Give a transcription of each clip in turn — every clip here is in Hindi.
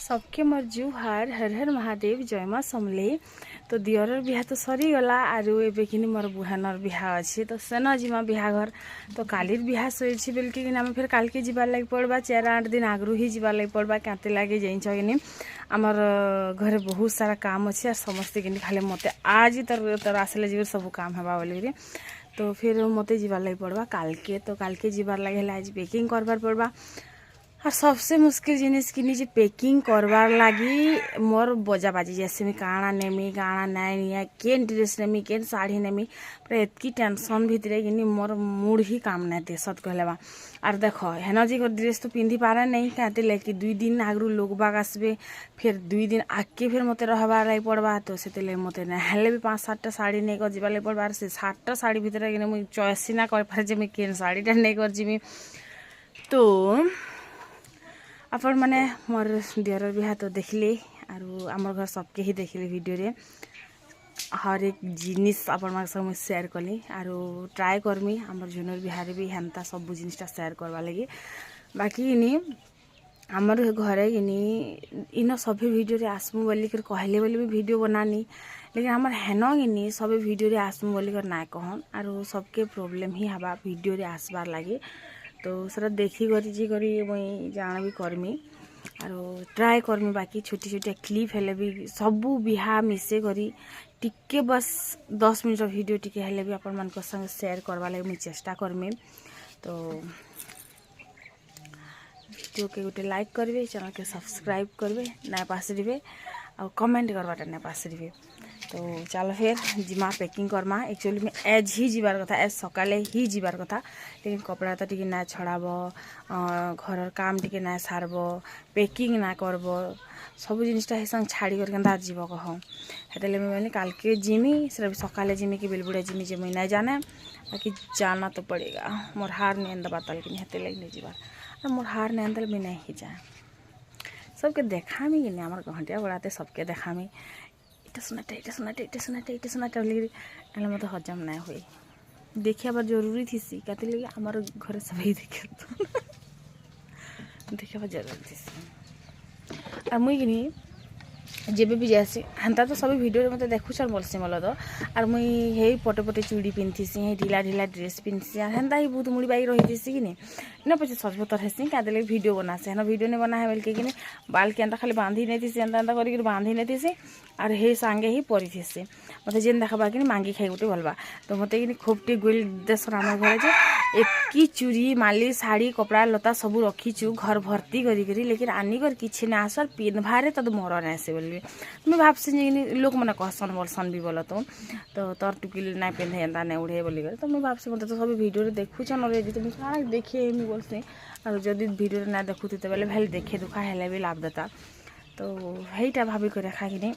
सबके मोर जुहार हर हर महादेव जय माँ समले। तो दियर बिहा तो सरीगला आरु एबेकिनी मोर बुहानर बिहा अच्छे तो सेना जिमा बिहाघर तो कालिर बिहा सोची बोलके आम फिर काल के जीवार लगे पड़वा 4-8 दिन आगु ही जीवार लगे पड़वा क्या लगे जाइनी आमर घरे बहुत सारा काम अच्छे समस्ते कि खाली मत आज तर आसले जीव सब काम हवा बोल तो फिर मत जीवार लगे पड़वा काल के जीवार लगे आज पैकिंग करवार पड़वा और सबसे मुश्किल जिनिस कि निजे पैकिंग करवार लगी मोर बजा बाजी जैसे मैं काଣା नेमी काଣା नाई केन ड्रेस नेमी केन साड़ी नेमी पूरा एतकी टेंशन भितर कि मोर मूड ही काम नहीं दे सत कहलेबा। और देख हेन जी ड्रेस तो पिंधि पारे नहीं कहते लेकिन 2 दिन आगु लोग बाग आसबे फिर 2 दिन आगे फिर मत रहबार लगे पड़वा तो से मत नहले भी 5-7टा साड़ी नहीं कर जीवा लगे पड़वा से 7टा साड़ी भितर कि मुझे चॉइस ना कर पारे जे मैं केन साड़ीटा नहीं कर जीवी। तो आपण मैंने मोर दियर बिहा तो देखले आरु आमर घर सबके ही देखले वीडियो रे हर एक जिनिस आपण मान संग शेयर कली आरु ट्राई करमी आमर जुनर बिहार भी हेन्ता सब जिनिसटा शेयर करवा लगी। बाकी इनी आमर घरे इनी इन सभी वीडियो रे आसमु बोली कर कहले बोली भी वीडियो बनानी लेकिन आमर हेन इनी सब वीडियो रे आसमु बोली कर ना कहन आरु सबके प्रॉब्लम ही हवा वीडियो रे आसबार लगे तो सर देखी करी मुई जान भी करमी और ट्राई करमी बाकी छोटी छोटी क्लिप हेले भी सबू बिहा मिसे करी टिके बस 10 मिनट वीडियो टिके हेले भी अपन मान संग शेयर करवा लगे मुई चेष्टा करमी। तो वीडियो के गोटे लाइक करेंगे चैनल के सब्सक्राइब करेंगे ना पासरे और कमेंट करवाटा ना पासरे। तो चलो फिर जिमा पैकिंग करमा एक्चुअली में एज ही जीवार कथा एज सकाले ही जीवार कथा लेकिन कपड़ा तो टी ना छड़ाब घर काम टी ना सारब पैकिंग ना करब सब जिनिसटा हे संग छाड़ी कर केंदा जीव कह हेतले मैं काल के जिमी से सकाले जिमी कि बेलबुड़ा जिमी जे मुई नहीं जाने बाकी जाना तो पड़ेगा मोर हार नहीं अंदा बातल कि हेते लगे नहीं जीवार मोर हार नहीं अंदल भी नहीं जाए सबके देखामी कि आम घंटिया बड़ाते सबके देखामी इटा सुनाटे मत हजम ना हुए देखिया बार जरूरी थी सी कहते लगे आमर घर सभी देखे देखिया बार जरूरी थी और मुई कि जेबे भी जैसे हेन्ता तो सब वीडियो मत देखुछ और बोलसी मल तो और मुई हे पटे पटे चूड़ी पिंधीसी हे ढिला ढिला ड्रेस पिंधसी हेन्ता ही बहुत मुड़ी बाई रहीसी कि ना पचे सजबतर हेसी क्या वीडियो बनासे हेन वीडियो नहीं बना है बोल के बाल के खाली बांधी नहीं थी एंता एंता कर बांधी नहीं थी और हे सांगे ही पड़ी थी मत जेन देखा कि मांगी खाई गोटे भलवा तो मत कि खोपटी गोल देश आम घर जे एतकी चूड़ी माली शाड़ी कपड़ा लता सब रखीचु घर भर्ती करी लेकिन आनिकर किसी ना आस पिंधबारे तो मर नहीं आसे बोल मैं भावसी लोक मैंने कहसन बोलसन भी बोल तो तोर टुकिल ना पिंधे एंता नहीं उड़े बोली तो मैं भावसी मत तो सब वीडियो देखुन अलरेडी तो मुझे देखे मुझे बोलसी और जदि वीडियो ना देखुती तो बोले भाई देखे दुखा हेले भी लाभ देता तो हेटा भाविक रखा कि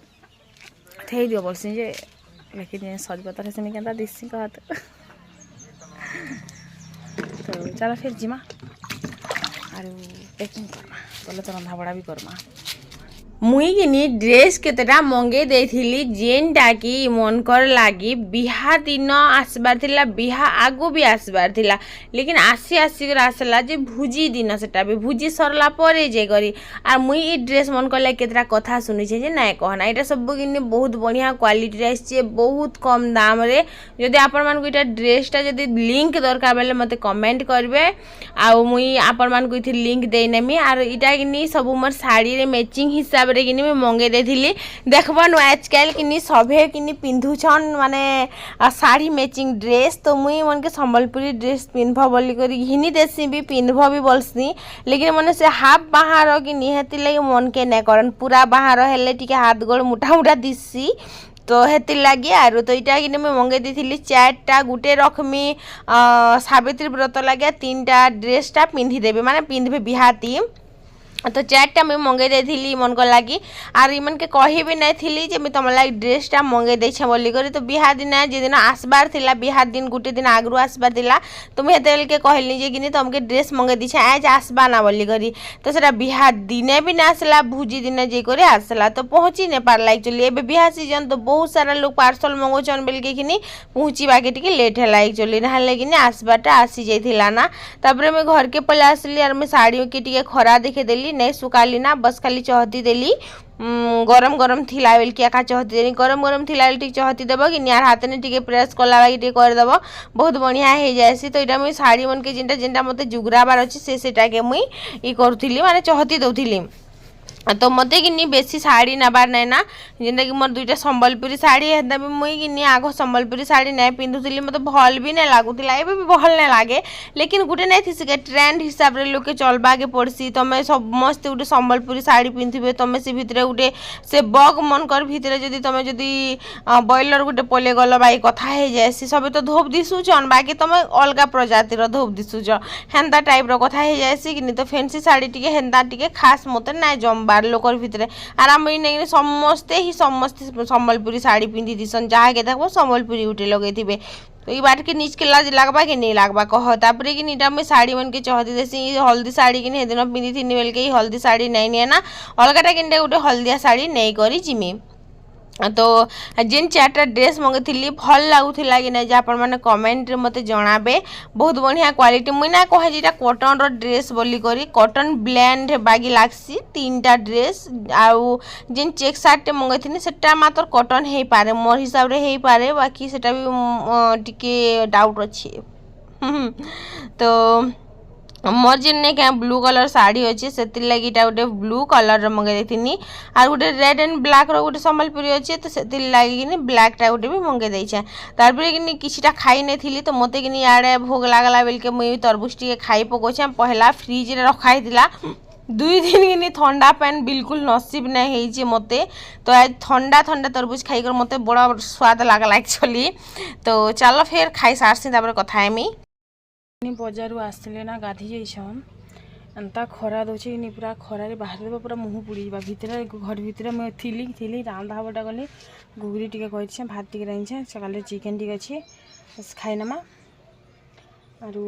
थे दियो बोलसी जे लेकिन सजबतर है सेमी क्या दिसी कहत तो चलो फिर जिमा और पैकिंग करमा बोले तो रंधा बड़ा भी करमा मुई किनी ड्रेस केतेटा मंगे देथिली जेनटा कि मनकर लागी बिहा दिन आसबार थिला बिहा आगु भी आसबार थिला लेकिन आसी कर आसला जे भुजी दिन सेटा भी भुजी सरला परे जे करी आ मुई ई ड्रेस मनकर लागी केतेटा कथा सुनी छे जे नाय कहना एटा सब किनी बहुत बढ़िया क्वालिटी रे आछे बहुत कम दाम रे जदि आपण मान को एटा ड्रेसटा जदि लिंक दरकार बेले मते कमेंट करबे आ मुई आपण मान को इथि लिंक देई नेमी आर इटा किनी सब मोर साड़ी रे मैचिंग हिसाब रे किनी मैं मंगे देथिली देखबन आजकल किनी सभे किनी पिंधुछन माने साड़ी मैचिंग ड्रेस तो मुई मन के संबलपुरी ड्रेस पिंधब बोली करी घिनी देसी भी पिंधब भी बोलसी लेकिन मने से हाफ बाहर कि निहती लगे मन के नहीं करन पूरा बाहर हेले टिके हाथ गोड़ मुठा मुठा दिसी तो हेती लगे आरु तो इटा कि मैं मंगे देथिली 4टा गुटे रखमी सावित्री व्रत लगे 3टा ड्रेसटा पिंधि देबे माने पिंधबे बिहाती तो 4टा मैं मंगे देथिली मन को लगी आर इमन के कही भी नहीं थी जे मैं तुम लगी ड्रेसटा मंगे देछे बोली करी तो बिहा दिन जेदिन आसबार थिला बिहा दिन गुटे दिन आगु आसबार थिला तो मैं हेतेल के कहली जे कि तुमके ड्रेस मंगे दीछे आज आसबा ना बोली करी तो सेटा बिहा दिने भी ना आसला भुजी दिन जे करे आसला तो पहुँची नहीं पारला एक्चुअली एबे बिहा सीजन तो बहुत सारा लोग पार्सल मंगोचन बोल के कि पहुँची बाके टिके लेट है एक्चुअली ना लेकिन आसबाटा आसी जाइथिला ना तापर मैं घर के पले आसली और मैं साड़ी के टिके खरा देखे देली सुखाली नहीं सुखाली ना बस खाली चहती देली गरम गरम थिला बेल कि एका चहती देनी गरम गरम थिला बेल टिक चहती देव कि नियार हाथ ने टिके प्रेस कला बाकी टिके करदेव बहुत बढ़िया हो जाएसी। तो यहाँ मुझे शाढ़ी मन के जिनटा जिनटा मत जुगराबार अच्छे सेटा के मुई ई करूली माने चहती दौली। तो मत कि बेसी शाढ़ी नबार ना ना जेनटा कि मोर दुईटा संबलपुरी शाढ़ी हेदा भी मुई कि आग संबलपुरी शाढ़ी नहीं पिंधुली मत भल भी नहीं लगुला एवं भी भल नहीं लगे लेकिन गोटे नहीं थी ट्रेंड हिसाब से लोके चलवा के पड़सी तुम समस्ते गोटे संबलपुरी शाढ़ी पिंधे तुम से भितर गोटे से बग मनकर भितर जदि तुम जदि बॉयलर गोटे पले गल बाई कथा हो जाए सब तो धोप दिशुचन बाकी तुम अलग प्रजातिर धोप दिशुच हेन्ता टाइप कथा हो जाए कि तो फैंसी शाढ़ी टी हेन्ता टी खास मत ना जमवा लोकर भितर आराम नहीं समस्ते ही समस्ते संबलपुरी शाढ़ी पिंधि दिसन जहाँ के देखो संबलपुरी उठे लगे थे तो ये बाट के नीच के लाज लगवा कि नहीं लगवा कह तापर कि नीटा मुझे शाढ़ी मन के चहती देसी हल्दी शाढ़ी कि दिन पिंधि थी बेल के हल्दी शाढ़ी नहीं निए ना अलगटा कि गोटे हल्दिया शाढ़ी नहीं करी जिमी। तो जेन चार्टा ड्रेस मंगेली भल लगुला कि नहीं आपण मैंने कमेंट रे मते जणाबे बहुत बढ़िया क्वालिटी मुई ना कहे जेटा कॉटन रो ड्रेस बोली करी कॉटन ब्लेंड बागी लागसी तीनटा ड्रेस आउ जेन चेक शार्ट टे मंगेथिनी सेटा मात्र कॉटन हे पारे मोर हिसाब रे हे पारे बाकी सेटा भी टिके डाउट अछि। तो मोर जेन क्या ब्लू कलर शाढ़ी अच्छे से लगी गोटे ब्लू कलर मंगे थी और गोटे रेड एंड ब्लैक रो गोटे संबलपुरी अच्छे तो से लगी ब्लैकटा गोटे भी मंगे देछे तारपरे कि किछटा खाई नहीं थी तो मते कि याडे भोग लागला बेल के मुई तरबूज टी खाई पकोछे पहला फ्रिज रे रखाई दिला 2 दिन कि ठंडा पैन बिल्कुल नसीब नहीं होइछे मते तो आज ठंडा ठंडा तरबूज खाई मते बड़ा स्वाद लागला एक्चुअली। तो चलो फिर खाई सारसी तापर कथा हेमी बजार आसले ना गाधी जाइछन एंता खरा दौचे कि पूरा खरारे बाहर देव पूरा मुँह पुड़ी भितर घर भितर मुझे थी रांधा बटा गली घुगरी टी कही भात टी रांधे सकाल चिकेन टी अच्छे खाईनमा आरु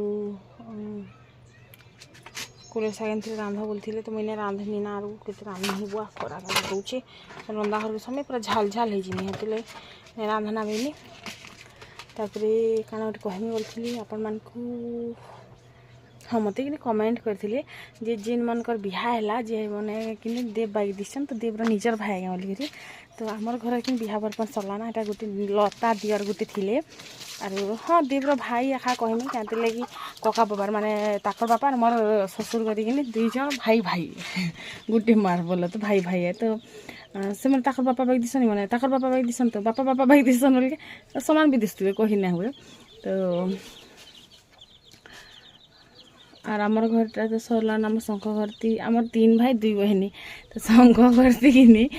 कुले सागे रांधा बोलते तो मैंने रांधनी ना आरु के रांधनी बुआ खरा दौचे रंधा घर समय पूरा झाल झाल हो रांधना बेनी तापरे काना गोटे कहमी बोली आपण मानकू हाँ मत कि कमेंट करते जे जिन मनकर बिहा है जे मैंने कि देव बाई दिसन तो देवर निजर भाई आज्ञा बोलिकी तो आमर घर कि बिहा बर्पण सरला ना यहाँ गोटे लता दियर गोटे थिले आरो हाँ देवर भाई आखा कहमी क्या लगी कका बाबार माने ताकर बापा मोर ससुर करी दुईज भाई भाई गोटे मार बोल तो भाई भाई है तो से मैंने ताकर बापा बाई दिसन मैंने ताकर बापा बाई दिसन तो बापा बापा बाई दिसन बोल के समान भी दिसते कही ना हुए तो और आमर घरटा तो सरला आम शंख घरती आमर 3 भाई 2 बहनी तो शंख घरती कि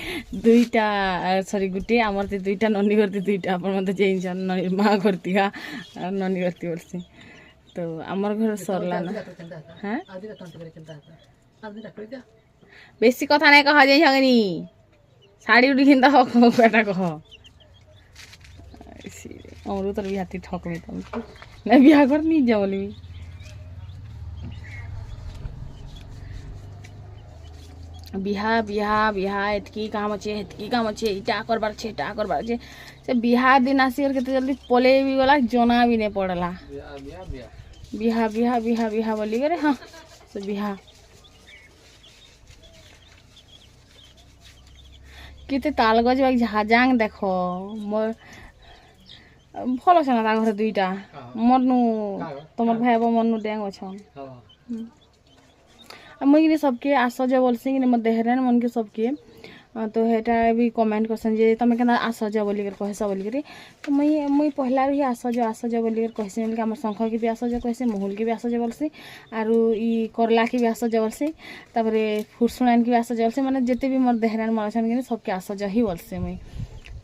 2टा सरी गोटे आमर 2टा ननी घरती 2टा आप मत माँ घरती का ननी घरती बोलसी तो आमर घर सरला ना हाँ बेसी कथा नहीं कह जाइनी शाढ़ी उड़ी घिंदा हटा कह अमृत भी हाथी ठक में तुमको नहीं बिहा कर नहीं जा बोली बिहा बिहा बिहा एतकी काम अच्छे इटा करबार छे से बिहा दिन आसी के जल्दी पले भी गला जना भी नहीं पड़ला बिहा बिहा बिहा बिहा बोली करे हाँ से बिहा किते तालगज बाग झाजांग देखो मोर भल अच्छे ना घर 2टा मनु तुम भाई मनु डेंग अच्छन मुझे सबके आसज बोलसी कि मो देहरे मन के सबके तो हेटा भी कमेंट करसन जे तुम क्या आसज बोल कहसा बोलिक तो मुई पहला ही आसज बोल कहसी बोल आम शंख के भी आसज कहसी मुहुल के भी आसज बोलसी आरु ई करला के भी आसज बोलसी तापर फुरसुणान के भी आसज बोलसी मैंने जिते भी मोर देहरान मन अच्छे सबके आसज ही बोलसी मुई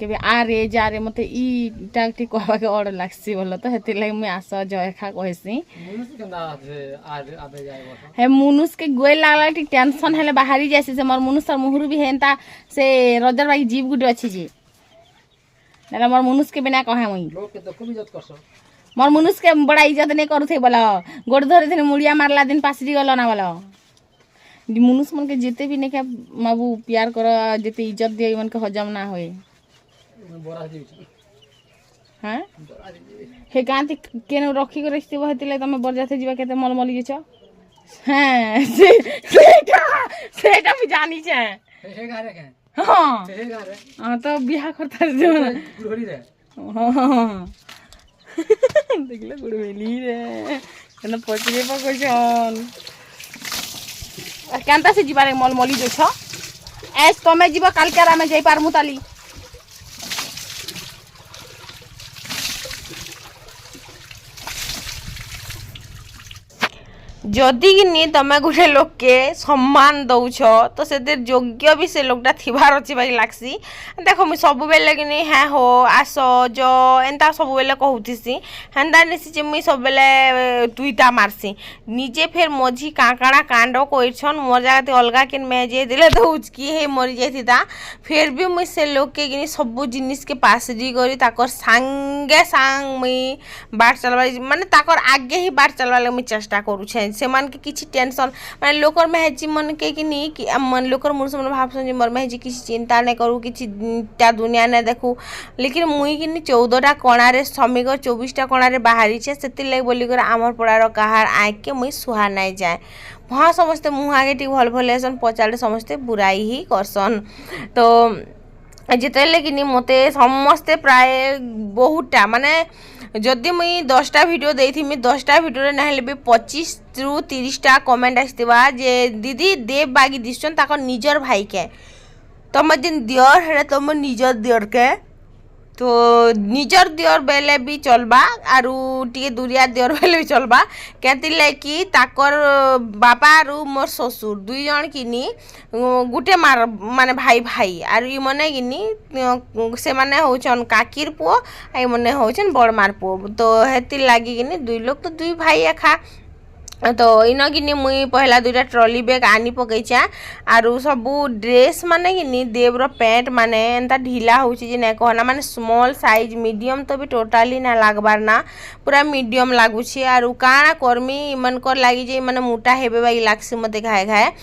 के आरे जारे मत ईटा टी कहवा के और लागसी बोल तो हेती लगे मुई आसज एखा कहसी हे मुनुस के गोल लागला टी टेंशन हेले बाहरी जासी से मोर मुनुस और मुहुर भी हेंता से रजर बाई जीव गुड अछि जी ना मोर मुनुस के बिना कहे मुई लोग के तो खूब इज्जत करसो मोर मुनुस के बड़ा इज्जत नहीं करू थे बोला गोड़ धरे थे मुड़िया मारला दिन पासरी गलो ना बोला मुनुस मन के जेते भी नहीं के माबू प्यार कर जेते इज्जत दिए मन के हजम ना होए हाँ हे गाँती केन रखी रखी हेतु तुम बरजाते जा के मलमली जेछ হ্যাঁ সেটা আমি জানিছে हे गा रे के হ্যাঁ हे गा रे তো বিয়া করতে দিব না गुड़गड़ी रे দেখলে গুড় বেলি রে কেন পচিয়ে পকইছন কেনতা সে ଯିବାରେ ମଲମଲି ଯୋଛ ଏସ୍ ତମେ ଯିବ କାଲକାର ଆମେ ଯାଇପାରମୁ ତାଲି যদি কিনি তুমি গোটে লোককে সম্মান দৌছ তো সেদের যোগ্য বি সে লোকটা থিবার অছি বাকি লাগছি দেখো মুই সবুবেলে কিনি হ্যাঁ হো আস য এন্তা সবুবেলে কহুথিসি হেন্তা নিছি যে মুই সবুবেলে টুইটা মারছি নিজে ফের মঝি কাঁকড়া কাণ্ড কইছন মোর জায়গাতে অলগা কিন মেজে দিলে তো উচকি হে মরি যাইথিতা ফের বি মুই সে লোককে কিনি সবু জিনিসকে পাসরি করি তাকর সাঙ্গে সাং মুই বার চালবার মানে তাকর আগে হি বার চালবার মুই চেষ্টা করুছে সেমানকে কিছু টেনশন মানে লোকর মেহেজি মনকে কিনি मन लोकर मुझसे मन भावसन जे मोर मेहेजी किसी चिंता नहीं करूँ किसी टा दुनिया नहीं देखू लेकिन मुई कि 14टा कणारे श्रमिक 24टा कणारे बाहरी छे सेति लगे बोलिकर आमर पड़ार कहार आँख के मुई सुहा नहीं जाए हाँ समस्ते मुँह आगे टी भल भल हेसन पचारे समस्ते बुराई ही करसन तो जितेले कि मते समस्ते प्राय बहुतटा माने जदि मुई 10टा वीडियो देइथिमि 10टा वीडियो नहेले भी 25 रु 30टा कमेंट आसथिबा जे दीदी देव बागी दिसन ताको निजर भाई के तुम जिन दियर हेरे तुम निजर दियर के तो निजर दियर बेले भी चलबा आरु टिके दूरिया दियर बेले भी चलबा केति कि ताकर बापा आरु मोर ससुर दुई जन किनी गुटे मार माने भाई भाई आरु इ मने किनी से माने होचन काकीर पुओ आई मने होचन बड़ मार पुओ तो हेति लागी किनी दुई लोग तो दुई भाई एखा तो इन कि मुई पहला 2टा ट्रॉली बैग आनी पकईचा आरु सबू ड्रेस माने कि देवर पैंट माने एंता ढीला होची जे नै कहना माने स्मॉल साइज मीडियम तो भी टोटाली ना लागबार ना पूरा मीडियम लागुची आरु काना कर्मी मन कर लागी जे माने मोटा हेबे बाई लागसी मते घाए घाए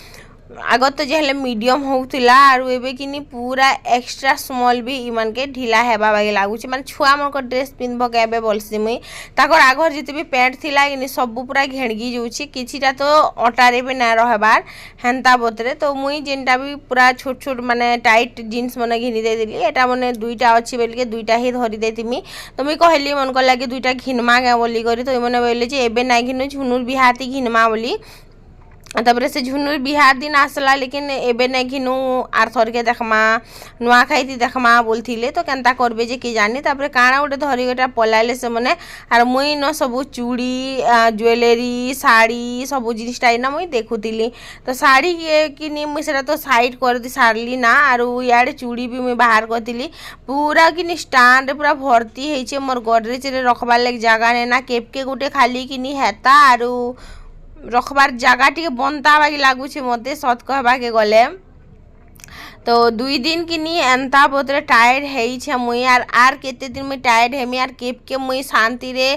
आगत तो जेहले मीडियम होउथिला आरु एबे किनी पूरा एक्स्ट्रा स्मॉल भी इमान के ढीला हेबा बागी लागुची माने छुआ मन को ड्रेस पिनबो केबे बोलसी मुई ताकर आगर जति भी पैंट थिला किनी सब पूरा घेणगी जोची किछिटा तो अटारे भी ना रहबार हेंता बोतरे तो मुई जेनटा भी पूरा छोट छोट माने टाइट जीन्स मने घिनी दे दिली एटा मने 2टा अछि बेल के 2टा ही धरि देतिमी तो मुई कहली मन को लागे 2टा घिनमा के बोली करी तो मने बोले जे एबे ना घिनु झुनुर बिहाती घिनमा बोली तापर से झुनुर बिहार दिन आसला लेकिन एबे नहीं घिनु आर थर के देखमा नुआ खाई देखमा बोलथिले तो केनता करबे जे कि जानी तापर काना गोटे धरी गोटा पलाइले से मने आर मुई न सबू चूड़ी ज्वेलरी साड़ी सबू जिनिसटा ना मुई देखुतिली तो साड़ी किनी मुई सेटा तो साइड कर दी सारली ना आर याडे चूड़ी भी मुई बाहर करतिली पूरा किनी स्टैंड पूरा भर्ती हेचे मोर गडरेज रे रखबार लाग जगह ने ना केपके गोटे खाली किनी हेता आरु रखबार जगह टी बनता बाकी लगुचे मत सत कहबा के गले तो 2 दिन किनी एंता बोतरे टायर्ड है मुई आर केते दिन मुई टायर्ड हेमी आर केप के मुई शांति रे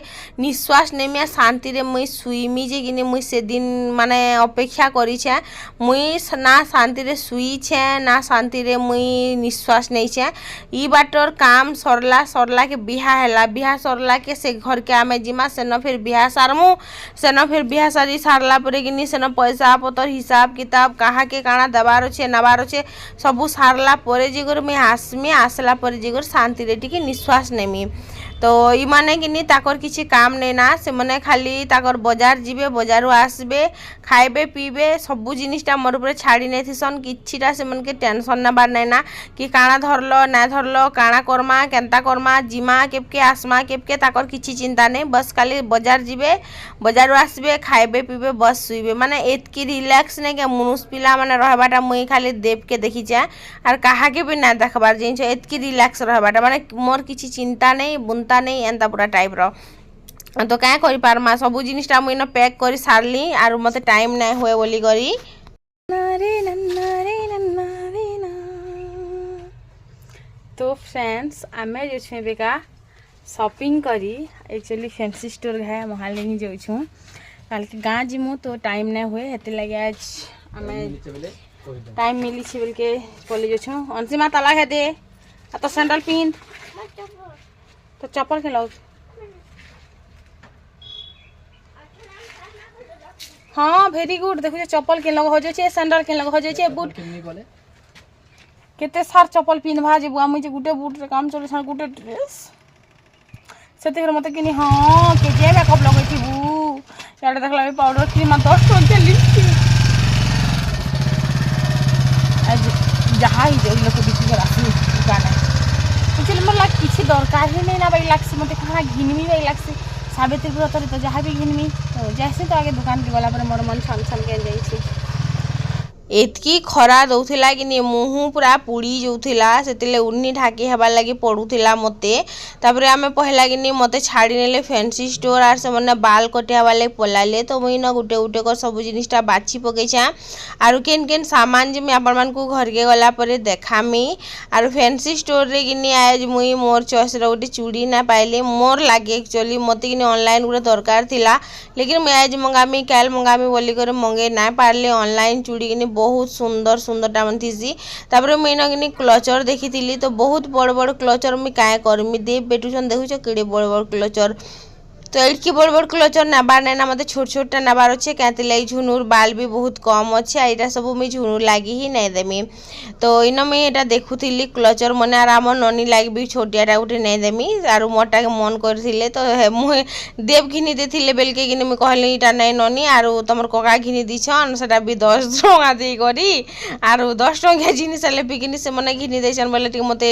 निश्वास नेमी आर शांति रे मुई सुईमी जे किनी मुई से दिन माने अपेक्षा करी छे मुई ना शांति रे सुई छे ना शांति रे मुई निश्वास नहीं छे ई बाटर काम सरला सरला के बिहा हैला बिहा सरला के से घर के आमे जिमा सेन फिर बिहा सारमु सेन फिर बिहा सारी सारला परे किनी सेन पैसा पतर हिसाब किताब कहा के काना दबार छे नबार छे सब सारला परे जिगर मैं आसमी आसला परे जिगर शांति रे टिके निश्वास नेमी तो ई माने किनी ताकर किछि काम नै ना से मने खाली ताकर बाजार जिबे बाजारु आसबे खाइबे पीबे सबु जिनिसटा मोर ऊपर छाड़ी नै थिसन किछिटा से मन के टेंशन नबार नै ना कि काना धरलो ना धरलो काना करमा केनता करमा जिमा केपके आसमा केपके ताकर किछि चिंता नै बस खाली बाजार जिबे बाजारु आसबे खाइबे पीबे बस सुइबे माने एतकी रिलैक्स नै के मनुष्य पिला माने रहबाटा मुई खाली देव के देखि जा आर काहा के भी ना देखबार जिंस एतकी रिलैक्स रहबाटा माने मोर किछि चिंता नै बुनता नहीं एंता पूरा टाइप रो तो क्या करि पारमा सब जिनिसटा मुई न पैक करी सारली आर मते टाइम नहीं हुए बोली करी तो फ्रेंड्स आमे जो छे बेका शॉपिंग करी एक्चुअली फैंसी स्टोर है महालिनी जो छु काल के गां जिमु तो टाइम नहीं हुए हेते लगे आज आमे टाइम मिली छी बोल के बोली जो छु अंशिमा ताला है दे आ तो सैंडल पिन तो चप्पल के लग हाँ भेरी गुड देखु चप्पल के लग हो जाए सैंडल के लग हो जाए बुट केते सार चप्पल पिन्धवा जे बुआ मुझे गुटे बुट रे काम चले छन गुटे ड्रेस सेते मते किनी हाँ के जे मेकअप लगै छी बू यार देखला पाउडर क्रीम 10 टका लिखी आज जहाँ ही जो लोग बिक्री कर आसी दुकान है चल मोर लाग किछि दरकार ही नहीं ना भाई लागसी मते कहाँ घिनमी भाई लागसी सावित्री व्रत रे तो जहाँ भी घिनमी तो जैसे तो आगे दुकान के गला पर मोर मन छन छन के जाई छी एतकी खरा दौथिला कि मुहँ पूरा पुड़ी जाऊला से उन्नी ढाकी हेबार लगी पड़ूला मते तापर आम पहला कि मते छाड़ी नेले फैंसी स्टोर आर से बाल कटियाबार लगे पलाइले तो मुई न गुटे गुटे कर सब जिनिसटा बाछि पकईछा आरु केन केन सामान जे मुई आपण मानकु घर के गला परे देखामी आरु फैंसी स्टोर रे कि आज मुई मोर चॉइस रे गुटे चूड़ी ना पाइले मोर लागे एक्चुअली मते कि ऑनलाइन गुटे दरकार थिला लेकिन मैं आज मंगामी काल मंगामी बोली कर मंगे ना पारले ऑनलाइन चूड़ी कि बहुत सुंदर सुंदर टा थी तापर मुझे कि क्लचर देखी तो बहुत बड़ बड़ क्लचर मुझे क्या करमी देव बेटुसन देखुच कि बड़ बड़ क्लचर तो एटकी बड़ बड़ क्लचर नबार ना मत छोट छोटा नबार अच्छे क्या झुनुर बाल भी बहुत कम अच्छे यहाँ सब मुझे झुनुर लगी ही नहीं देमी तो इन मुझे देखुली क्लचर मन आर आम ननी लगे भी छोटियाटा गोटे नहीं देमी आर मोटा के मन करते तो मुझे देव घिनी देते बेलके कि मुझे कहली यहाँ नहीं ननी आर तुम कका घिनी दीछन से भी 10 टଙ୍କା देकरी आर 10 टंकिया जिनिस लेपिकिनी से मैंने घिनी देछन बोले मत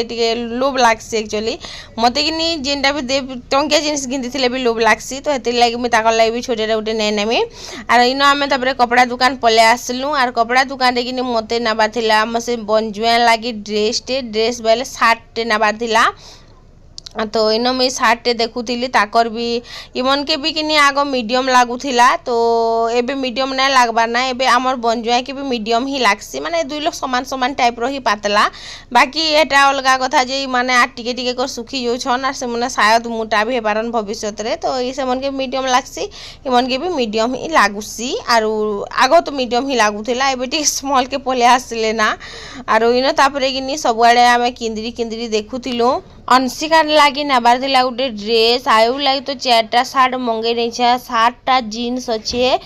लोभ लागसी एक्चुअली मत कि जेनटा भी देव टंकिया जिनिस घिनी भी लोभ लागसी तो हेतिर लगी मुझे ताकर लगी भी छोटे गोटे नहीं नेमी आर इन आम तापर कपड़ा दुकान पलै आसलु आर कपड़ा दुकान रे कि मते नबार थिला से बंजुआ लगी ड्रेस बेले सार्ट नबार थिला तो इन मुझे सार्टे देखुली ताकर भी इमन के भी कि आग मीडियम लगुला तो एबे मीडियम नहीं लगबार ना एबे आमर बंजुआ के भी मीडियम ही लागसी माने दुई लोग समान समान टाइप रो ही पातला बाकी एटा अलग कथा जे माने आ टिके टिके कर सुखी जाउछन आर से माने शायद मोटा भी हेबारन भविष्य रे तो ये से मन के मीडियम लागसी इमन के भी मीडियम ही लागुसी आर आग तो मीडियम ही लगुला एबे टिक स्मॉल के पले आसले ना आर इन तापर कि सबुआड़े आम किंदरी किंदरी देखुलु अंशिकार लगी नबार गोटे ड्रेस आयु लगी तो 4टा सार्ट मंगे नहीं 7टा जीन्स अच्छे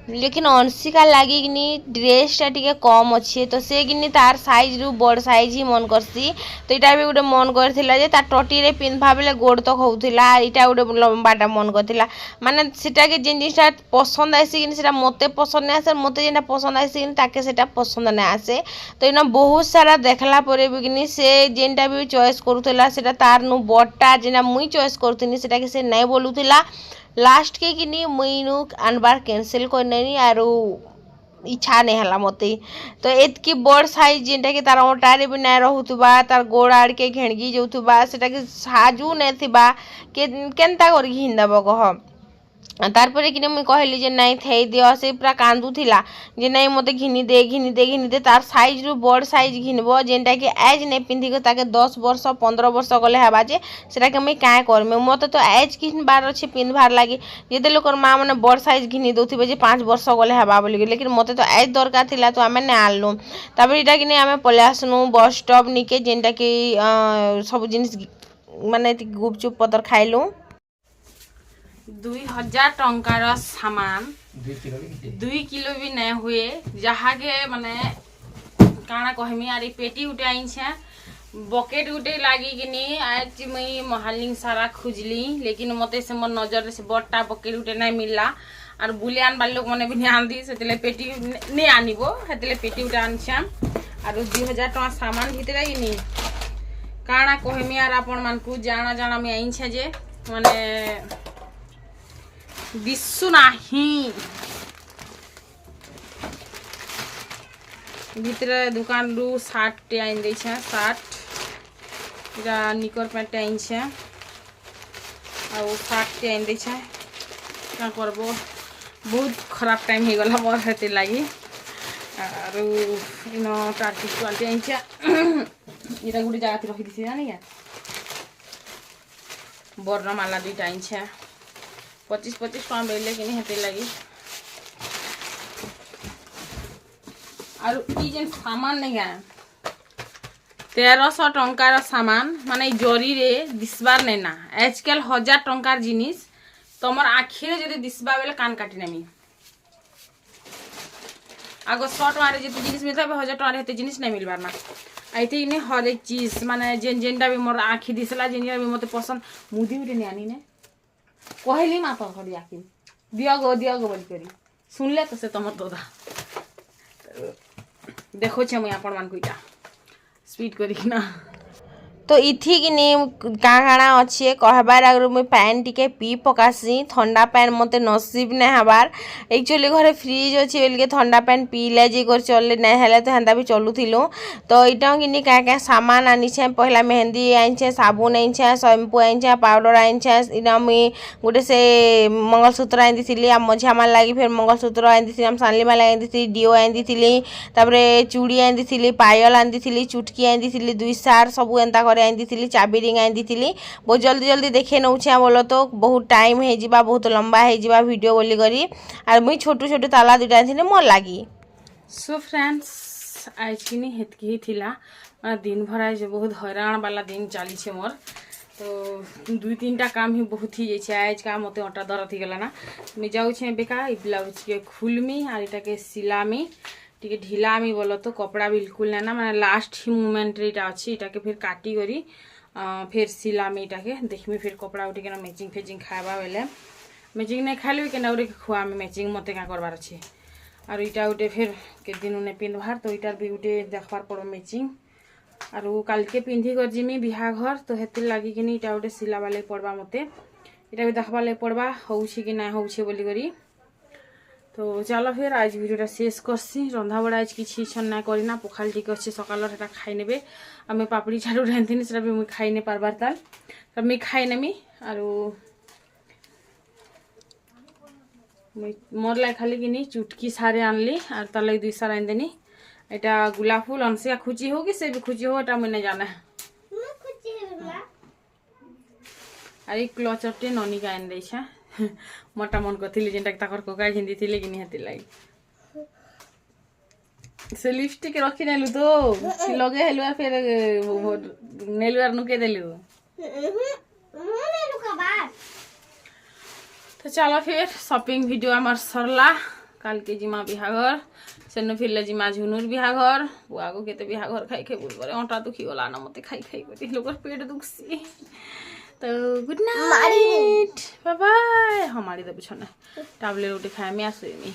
लेकिन अंशिका लगी कि ड्रेसटा टी कम अच्छे तो से कि तार साइज रु बड़ साइज ही मन करसी तो यहाँ भी गोटे मन कर टटी रे पिंधवा बेले गोड़ तक होता यहाँ गोटे लंबाटा मन कर माने सीटा के जिन जिनटा पसंद आसी कि मत पसंद नहीं आसे मत जेनटा पसंद आसी ताके सेटा पसंद नहीं आसे तो इन बहुत सारा देखला परे भी कि से जेनटा भी चॉइस करूला सेटा तार नु बड़टा जेना मुई चॉइस करूनी सेटा के से नहीं बोलूला लास्ट के कि मुझे आनबार कैंसिल करनी आर इच्छा नहीं है मते तो एतकी बड़ साइज जेनटा कि तार अटारे भी नहीं रोथुबा तार गोड़ आड़ के घेणगी जाऊथुबा सेटा कि साजू नहीं थिबा केनता कर घिनदेव कह तारपरे कि मुझे कहली जे नहीं थई दियो से पूरा कांदुला जे नहीं मते घिनी दे तार साइज रु बड़ साइज घिनब जेनटा कि एज नहीं पिंधिक ताके 10 वर्ष 15 वर्ष गले हेबा जे सेटा के मुझे क्या करमी मत तो एज घिनबार अच्छे पिंधबार लगी जिते लोकर माँ मैंने बड़ साइज घिनी दौथे जे 5 वर्ष गले हेबा बोली लेकिन मत तो एज दरकार थिला तो आम नहीं आनलु तापर यहाँ कि आम पलै आसनु बस स्टॉप निके जेनटा कि सब जिनिस माने गुपचुप पतर खाइलु 2000 टंकार सामान 2 किलो भी नहीं हुए जहाँ के माने काना कहमी आर पेटी गुटे आईछे बकेट गुटे लगी कि आज मुई महालिंग सारा खोजली लेकिन मते से मोर नजर से बड़टा बकेट गुटे नहीं मिलला और बुलियान बाल लोग मैंने भी नहीं आन दी से पेटी नहीं आनबो से पेटी गुटे आनछे और 2000 टଙ୍କା सामान भितर कि काना कहमी आर आपण मानकु जाना जाना मैं आईछे जे माने दिशु नहीं भीतर दुकान रु 60 आइन दे 60 इरा निकर पैंट आइन छे और 60 आइन दे क्या करबो बहुत खराब टाइम हो गला मोर हेते लागी और इन टाटी क्वालिटी आइन छे इरा गुडी जगह रखी दिसी जानी क्या बर्णमाला दुईटा आइन छे 25-25 टଙ୍କା बेले कि हेते लगी और ई जेन सामान नहीं है 1300 टंकार सामान माने जरी रे दिसबार नहीं ना आजकल 1000 टंकार जिनिस तुम आखिरे जदि दिसबा बेले कान काटी नेमी आग 100 टकर जिते जिनिस मिलता है 1000 टकर हेते जिनिस नहीं मिलबार ना आइते इने हर एक चीज माने जेनटा भी मोर आखि दिसला जेनिया भी मते पसंद मुदी उठे नहीं आनी ने कहली मा तो खड़ी आखि दिया गो बोल करी सुनले तो से तमर दोदा देखो छे मुई आपण मान कोइटा स्पीड करी ना तो इथि कि काଣା अच्छे कहबार आगु मुई पैन टिके पी पकासी ठंडा पैन मते नसीब नहीं हबार एक्चुअली घरे फ्रिज अच्छे बोल के ठंडा पैन पीले जे कर चलले नहीं हेले तो हेंदा भी चलुथिलु तो इटा कि क्या सामान आनीछे पहला मेहंदी आनीछे साबुन आनीछे शैम्पू आनीछे पाउडर आनीछे इना मुई गोटे से मंगलसूत्र आनी आ मझिया मान लगी फिर मंगलसूत्र आनी आम सानली माला आनी डीओ आनी चूड़ी आनी पायल आनी चुटकी आनी 2 सार सब एंता आनी चाबी रिंग आनी बहुत जल्दी जल्दी देखे नौछे बोलो तो बहुत टाइम हो बहुत लंबा हो वीडियो बोली करी और मुई छोटू छोटू ताला 2टा आनी मोर लगी सो फ्रेंड्स आज कि हेतकी ही थिला दिन भर आज बहुत हैरान वाला दिन चली मोर तो 2-3टा काम ही बहुत ही जाइए आज का मत अटा दरद हो गला ना मुझे जाऊे बेका ब्लाउज के खुलमी और इटा के सिलामी टी ढिलामी बोलो तो कपड़ा बिल्कुल ना मैंने लास्ट ही मोमेंट इटा अच्छी इटा के फिर काटी करी फिर सिलामी इटा के देखमी फिर कपड़ा उठी के मैचिंग फेचिंग खावा बेले मैचिंग नहीं खाली के उठे खुआ मैचिंग मत क्या करवार अच्छे और इटा उठे फिर के दिन उन्हें पिंधवार तो इटार भी उठे देखबार पड़ो मैचिंग और कल के पिंधि कर जिमी बिहा घर तो हेतिर लगी कि इटा उठे सिलावा लगे पड़वा मते इटा भी देखवा लगे पड़वा होउछि कि ना होउछि बोली करी तो चलो फिर आज वीडियोटा शेष करसी रंधा बड़ा आज किसी इच्छा ना करना पखाल टी अच्छे सकाल खाई ने आम पापड़ी छाड़ू रांधि से मुझे खाई नहीं पार्बार ताल तब मुझे खाई नेमी और मोर लाई खाली कि चुटकी सारे आनली और तार लगे 2 सार आनदेनी एटा गुलाब फूल अनसिया खुची हो कि से भी खुची हो एटा मुझे जाना और क्लचरटे ननी का आन देछा मोटा मन करथिली जेंटा ताकर कोका हिंदी थिले कि निहति लाई से लिपस्टिक रखी नेलु तो लगे हेलु और फिर नेलु और नुके देलु तो चलो फिर शॉपिंग वीडियो हमार सरला काल के जिमा बिहाघर सेनो फिरले जिमा झुनुर बिहाघर बुआगो केते बिहाघर खाई खाई बोल करे अंटा दुखी होला ना मते खाई खाई गति लोकर पेट दुखसी तो गुड नाइट बाय बाय हमारी तो बिछना टैबलेट उठे खाए मैं आसुमी